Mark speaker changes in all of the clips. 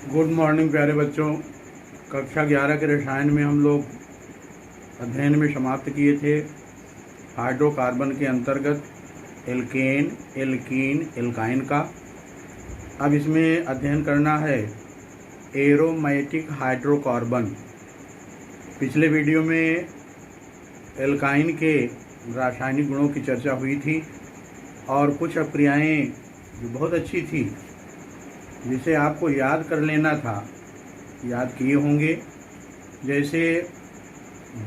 Speaker 1: Good morning प्यारे बच्चों। कक्षा 11 के रसायन में हम लोग अध्ययन में समाप्त किए थे हाइड्रोकार्बन के अंतर्गत एल्केन, एल्कीन, एल्काइन का। अब इसमें अध्ययन करना है एरोमेटिक हाइड्रोकार्बन। पिछले वीडियो में एल्काइन के रासायनिक गुणों की चर्चा हुई थी और कुछ अक्रियाएँ जो बहुत अच्छी थी जिसे आपको याद कर लेना था, याद किए होंगे। जैसे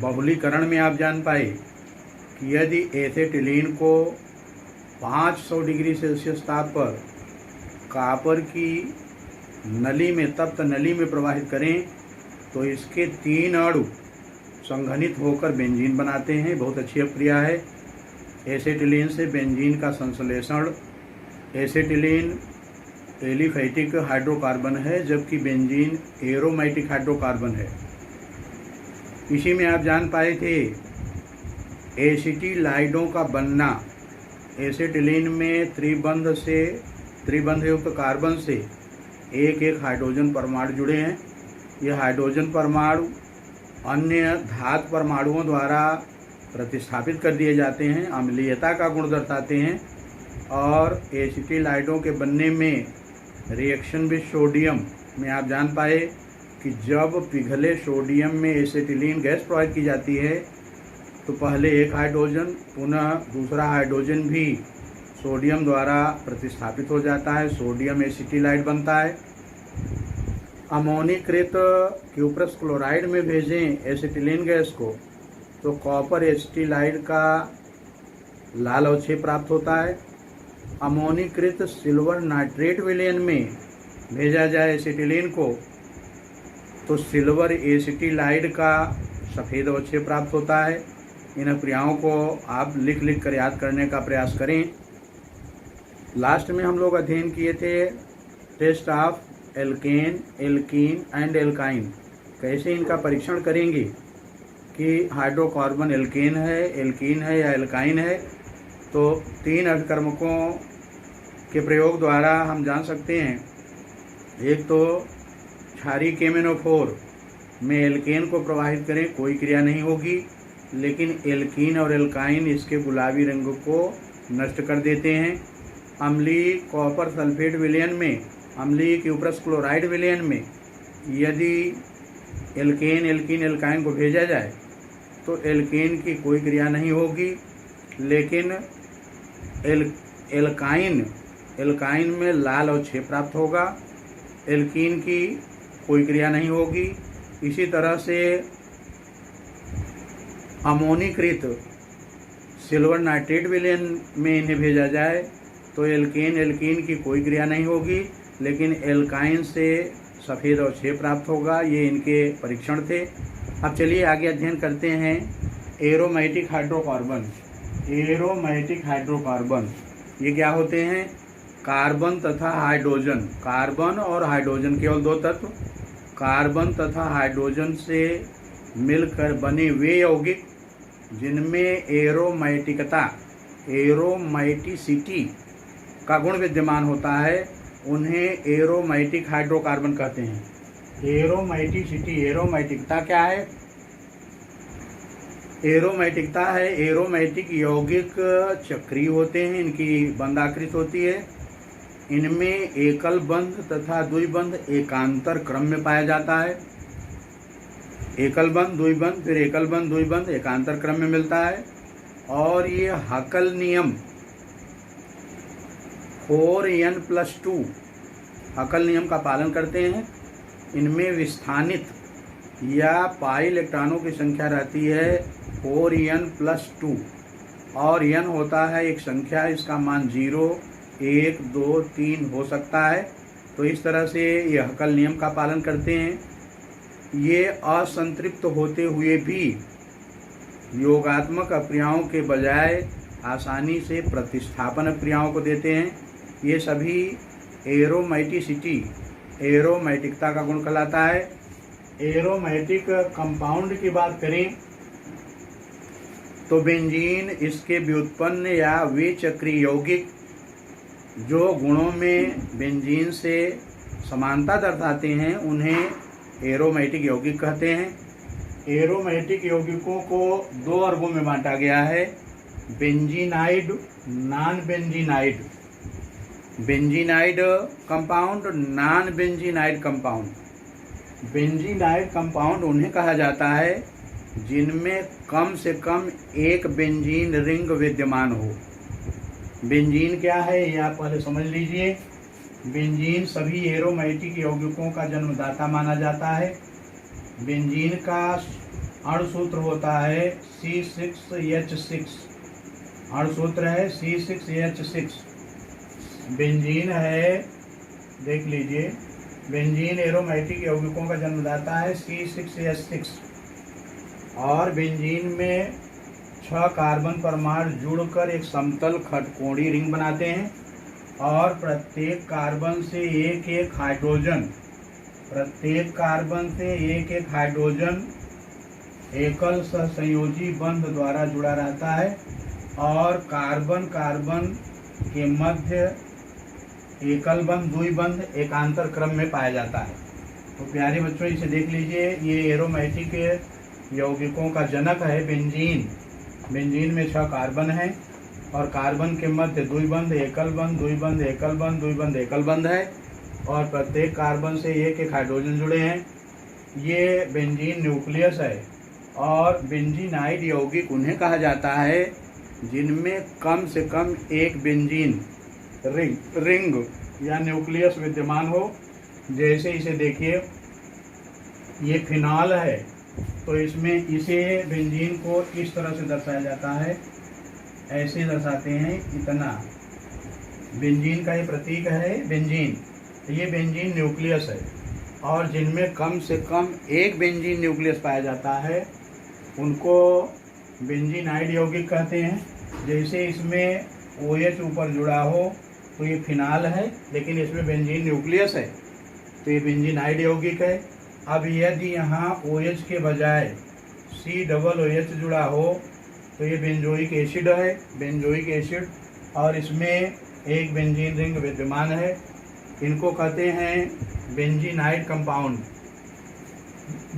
Speaker 1: बहुलीकरण में आप जान पाए कि यदि एसेटिलीन को 500 डिग्री सेल्सियस ताप पर कॉपर की नली में, तप्त नली में प्रवाहित करें तो इसके 3 अणु संघनित होकर बेंजीन बनाते हैं। बहुत अच्छी अक्रिया है। एसेटिलीन से बेंजीन का संश्लेषण। एसेटिलीन एलिफैटिक हाइड्रोकार्बन है जबकि बेंजीन एरोमेटिक हाइड्रोकार्बन है। इसी में आप जान पाए थे एसिटिलाइडों का बनना। एसेटिलीन में त्रिबंध युक्त कार्बन से एक एक हाइड्रोजन परमाणु जुड़े हैं। ये हाइड्रोजन परमाणु अन्य धातु परमाणुओं द्वारा प्रतिस्थापित कर दिए जाते हैं, अम्लीयता का गुण दर्शाते हैं। और एसिटिलाइडों के बनने में रिएक्शन विद सोडियम में आप जान पाए कि जब पिघले सोडियम में एसेटिलीन गैस प्रोवाइड की जाती है तो पहले एक हाइड्रोजन, पुनः दूसरा हाइड्रोजन भी सोडियम द्वारा प्रतिस्थापित हो जाता है, सोडियम एसिटिलाइड बनता है। अमोनीकृत क्यूप्रस क्लोराइड में भेजें एसेटिलीन गैस को तो कॉपर एसिटिलाइड का लाल अवक्षेप प्राप्त होता है। अमोनीकृत सिल्वर नाइट्रेट विलयन में भेजा जाए एसिटिलीन को तो सिल्वर एसिटिलाइड का सफ़ेद अवक्षेप प्राप्त होता है। इन क्रियाओं को आप लिख कर याद करने का प्रयास करें। लास्ट में हम लोग अध्ययन किए थे test of alkane, alkene and alkyne. कैसे इनका परीक्षण करेंगे कि हाइड्रोकार्बन एल्केन है, एल्कीन है या एल्काइन है। तो 3 अभिकर्मकों के प्रयोग द्वारा हम जान सकते हैं। एक तो क्षारीय KMnO4 में एल्केन को प्रवाहित करें, कोई क्रिया नहीं होगी, लेकिन एल्कीन और एल्काइन इसके गुलाबी रंग को नष्ट कर देते हैं। अम्लीय कॉपर सल्फेट विलयन में, अम्लीय क्यूप्रस क्लोराइड विलयन में यदि एल्केन, एल्कीन, एल्काइन को भेजा जाए तो एल्केन की कोई क्रिया नहीं होगी, लेकिन एल्काइन में लाल अवक्षेप प्राप्त होगा। एल्कीन की कोई क्रिया नहीं होगी। इसी तरह से अमोनीकृत सिल्वर नाइट्रेट विलयन में इन्हें भेजा जाए तो एल्केन, एल्कीन की कोई क्रिया नहीं होगी, लेकिन एल्काइन से सफ़ेद अवक्षेप प्राप्त होगा। ये इनके परीक्षण थे। अब चलिए आगे अध्ययन करते हैं एरोमेटिक हाइड्रोकार्बन। एरोमेटिक हाइड्रोकार्बन ये क्या होते हैं? कार्बन तथा हाइड्रोजन, कार्बन और हाइड्रोजन, केवल 2 तत्व, कार्बन तथा हाइड्रोजन से मिलकर बने वे यौगिक जिनमें एरोमेटिकता, एरोमेटिसिटी का गुण विद्यमान होता है, उन्हें एरोमेटिक हाइड्रोकार्बन कहते हैं। एरोमेटिसिटी, एरोमेटिकता क्या है? एरोमेटिकता है, एरोमेटिक यौगिक चक्रीय होते हैं, इनकी बंधाकृत होती है। इनमें एकल बंध तथा द्विबंध एकांतर क्रम में पाया जाता है। एकल बंध, द्विबंध, फिर एकल बंध, द्विबंध एकांतर क्रम में मिलता है। और ये हकल नियम 4n+2 हकल नियम का पालन करते हैं। इनमें विस्थानित या पाई इलेक्ट्रॉनों की संख्या रहती है 4n+2 और n होता है एक संख्या, इसका मान 0, 1, 2, 3 हो सकता है। तो इस तरह से ये हकल नियम का पालन करते हैं। ये असंतृप्त होते हुए भी योगात्मक अक्रियाओं के बजाय आसानी से प्रतिस्थापन क्रियाओं को देते हैं। ये सभी एरोमेटिसिटी, एरोमेटिकता का गुण कहलाता है। एरोमेटिक कंपाउंड की बात करें तो बेंजीन, इसके व्युत्पन्न या वे चक्रीय यौगिक जो गुणों में बेंजीन से समानता दर्शाते हैं उन्हें एरोमेटिक यौगिक कहते हैं। एरोमेटिक यौगिकों को दो वर्गों में बांटा गया है, benzenoid, non benzenoid. Benzenoid compound, non benzenoid compound. Benzenoid compound उन्हें कहा जाता है जिनमें कम से कम एक बेंजीन रिंग विद्यमान हो। बेंजीन क्या है ये आप पहले समझ लीजिए। बेंजीन सभी एरोमेटिक यौगिकों का जन्मदाता माना जाता है। बेंजीन का अणुसूत्र होता है C6H6, अणुसूत्र है C6H6। बेंजीन है, देख लीजिए, बेंजीन एरोमेटिक यौगिकों का जन्मदाता है C6H6। और बेंजीन में 6 कार्बन परमाणु जुड़कर एक समतल खटकोणी रिंग बनाते हैं और प्रत्येक कार्बन से एक एक हाइड्रोजन, प्रत्येक कार्बन से एक एक हाइड्रोजन एकल सहसंयोजी बंध द्वारा जुड़ा रहता है और कार्बन कार्बन के मध्य एकल बंध द्विबंध एकांतर क्रम में पाया जाता है। तो प्यारे बच्चों इसे देख लीजिए, ये एरोमेटिक यौगिकों का जनक है बेंजीन। बेंजीन में 6 कार्बन है और कार्बन के मध्य द्विबंध एकल बंध द्विबंध एकल बंध द्विबंध एकल बंध है और प्रत्येक कार्बन से एक एक हाइड्रोजन जुड़े हैं। ये बेंजीन न्यूक्लियस है। और बेंजीनाइड यौगिक उन्हें कहा जाता है जिनमें कम से कम एक बेंजीन रिंग या न्यूक्लियस विद्यमान हो। जैसे इसे देखिए, ये फिनॉल है तो इसमें इसे बेंजीन को इस तरह से दर्शाया जाता है, ऐसे दर्शाते हैं इतना। बेंजीन का ये प्रतीक है बेंजीन। ये बेंजीन न्यूक्लियस है और जिनमें कम से कम एक बेंजीन न्यूक्लियस पाया जाता है उनको बेंजीनाइड यौगिक कहते हैं। जैसे इसमें OH ऊपर जुड़ा हो तो ये फिनाल है, लेकिन इसमें बेंजीन न्यूक्लियस है तो ये बेंजीनाइड यौगिक है। अब यदि यहाँ OH के बजाय COOH जुड़ा हो तो ये बेंजोइक एसिड है, बेंजोइक एसिड, और इसमें एक बेंजीन रिंग विद्यमान है। इनको कहते हैं बेंजीनाइड कंपाउंड।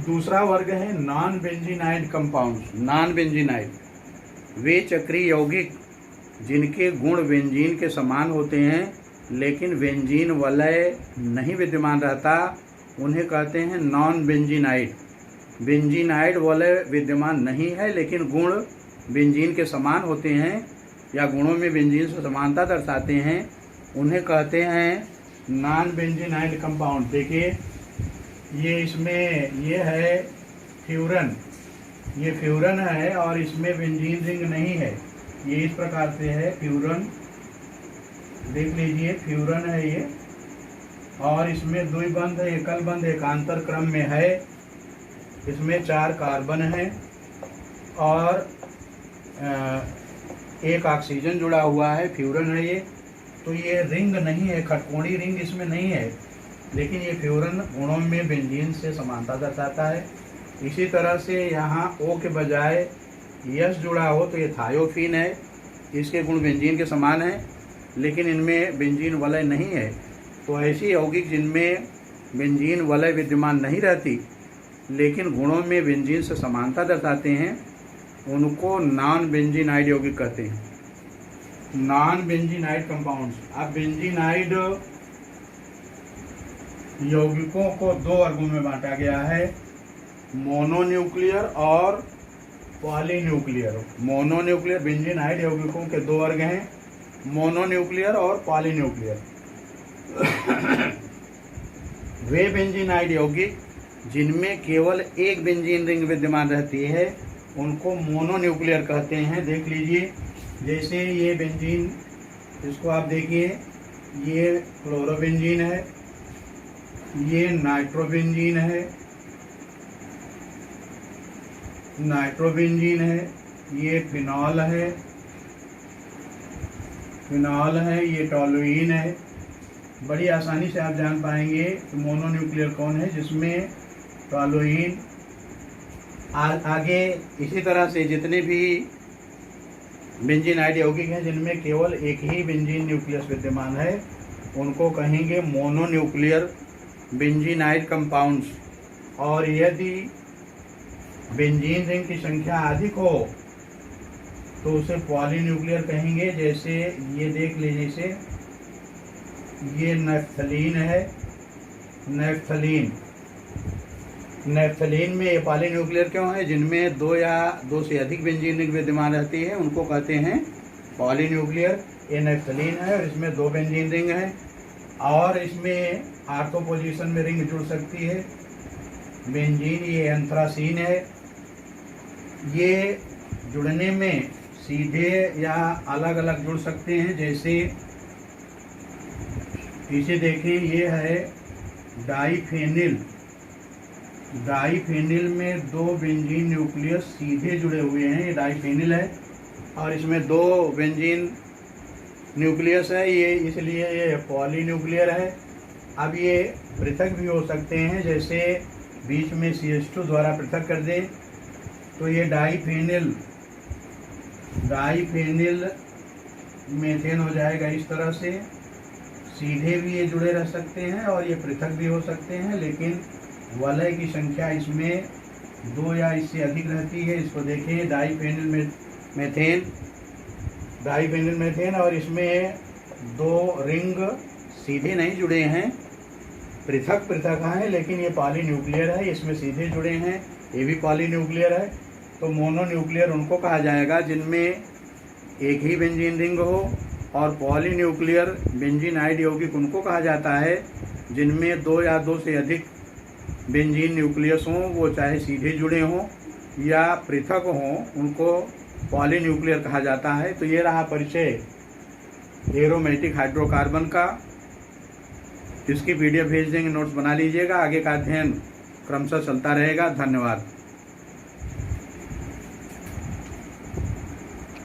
Speaker 1: दूसरा वर्ग है नॉन बेंजीनाइड कंपाउंड। नॉन बेंजीनाइड वे चक्रीय यौगिक जिनके गुण बेंजीन के समान होते हैं लेकिन बेंजीन वलय नहीं विद्यमान रहता, उन्हें कहते हैं नॉन बेंजीनाइड। बेंजीनाइड वलय विद्यमान नहीं है लेकिन गुण बेंजीन के समान होते हैं या गुणों में बेंजीन से समानता दर्शाते हैं, उन्हें कहते हैं नॉन बेंजीनाइड कंपाउंड। देखिए ये इसमें ये है फ्यूरन, ये फ्यूरन है और इसमें बेंजीन रिंग नहीं है। ये इस प्रकार से है फ्यूरन, देख लीजिए फ्यूरन है ये, और इसमें द्विबंध एकल बंध एकांतर क्रम में है। इसमें 4 कार्बन है और एक ऑक्सीजन जुड़ा हुआ है, फ्यूरन है ये। तो ये रिंग नहीं है, खटकोणी रिंग इसमें नहीं है, लेकिन ये फ्यूरन गुणों में बेंजीन से समानता दर्शाता है। इसी तरह से यहाँ O के बजाय यस जुड़ा हो तो ये थायोफीन है, इसके गुण बेंजीन के समान है लेकिन इनमें बेंजीन वलय नहीं है। तो ऐसी यौगिक जिनमें बेंजीन वलय विद्यमान नहीं रहती लेकिन गुणों में बेंजीन से समानता दर्शाते हैं उनको नॉन बेंजीनाइड यौगिक कहते हैं। Non benzenoid compounds. अब बेंजीनाइड यौगिकों को 2 वर्गों में बांटा गया है, मोनोन्यूक्लियर और पॉलीन्यूक्लियर। मोनोन्यूक्लियर बेंजीनाइड यौगिकों के 2 वर्ग हैं, मोनोन्यूक्लियर और पॉलीन्यूक्लियर। वे बेंजीनाइड यौगिक जिनमें केवल एक बेंजीन रिंग विद्यमान रहती है उनको मोनोन्यूक्लियर कहते हैं। देख लीजिए, जैसे ये बेंजीन, इसको आप देखिए, ये क्लोरोबेंजीन है, ये नाइट्रोबेंजीन है, नाइट्रोबेंजीन है, ये फिनॉल है, फिनॉल है, ये टॉलुइन है। बड़ी आसानी से आप जान पाएंगे कि मोनोन्यूक्लियर कौन है, जिसमें टॉलुइन। आगे इसी तरह से जितने भी बेंजीनाइड यौगिक हैं जिनमें केवल एक ही बेंजीन न्यूक्लियस विद्यमान है उनको कहेंगे मोनोन्यूक्लियर बेंजीनाइड कंपाउंड्स, और यदि बेंजीन रिंग की संख्या अधिक हो तो उसे पॉलीन्यूक्लियर कहेंगे। जैसे ये देख लीजिए, जैसे ये नैफ्थलीन है, नैफ्थलीन में ये पॉलीन्यूक्लियर क्यों है? जिनमें दो या दो से अधिक बेंजीन रिंग विद्यमान रहती है उनको कहते हैं पॉलीन्यूक्लियर। ये नैफ्थलीन है और इसमें दो बेंजीन रिंग है, और इसमें ऑर्थो पोजीशन में रिंग जुड़ सकती है। बेंजीन ये एंथ्रासीन है। ये जुड़ने में सीधे या अलग अलग जुड़ सकते हैं। जैसे पीछे देखें, ये है डाइफेनिल। डाइफेनिल में दो बेंजीन न्यूक्लियस सीधे जुड़े हुए हैं, ये डाइफेनिल है, और इसमें दो बेंजीन न्यूक्लियस है, ये इसलिए ये पॉलीन्यूक्लियर है। अब ये पृथक भी हो सकते हैं, जैसे बीच में CH2 द्वारा पृथक कर दें तो ये डाइफेनिल मेथेन हो जाएगा। इस तरह से सीधे भी ये जुड़े रह सकते हैं और ये पृथक भी हो सकते हैं, लेकिन वलय की संख्या इसमें दो या इससे अधिक रहती है। इसको देखें, डाइफेनिल मेथेन, और इसमें दो रिंग सीधे नहीं जुड़े हैं, पृथक हैं, लेकिन ये पॉलीन्यूक्लियर है। इसमें सीधे जुड़े हैं, ये भी पॉलीन्यूक्लियर है। तो मोनोन्यूक्लियर उनको कहा जाएगा जिनमें एक ही बेंजीन रिंग हो, और पॉलीन्यूक्लियर बेंजीनाइड यौगिक उनको कहा जाता है जिनमें दो या दो से अधिक बेंजीन न्यूक्लियस हों, वो चाहे सीधे जुड़े हों या पृथक हों, उनको पॉलीन्यूक्लियर कहा जाता है। तो ये रहा परिचय एरोमेटिक हाइड्रोकार्बन का। इसकी PDF भेज देंगे, नोट्स बना लीजिएगा। आगे का अध्ययन क्रमशः चलता रहेगा। धन्यवाद।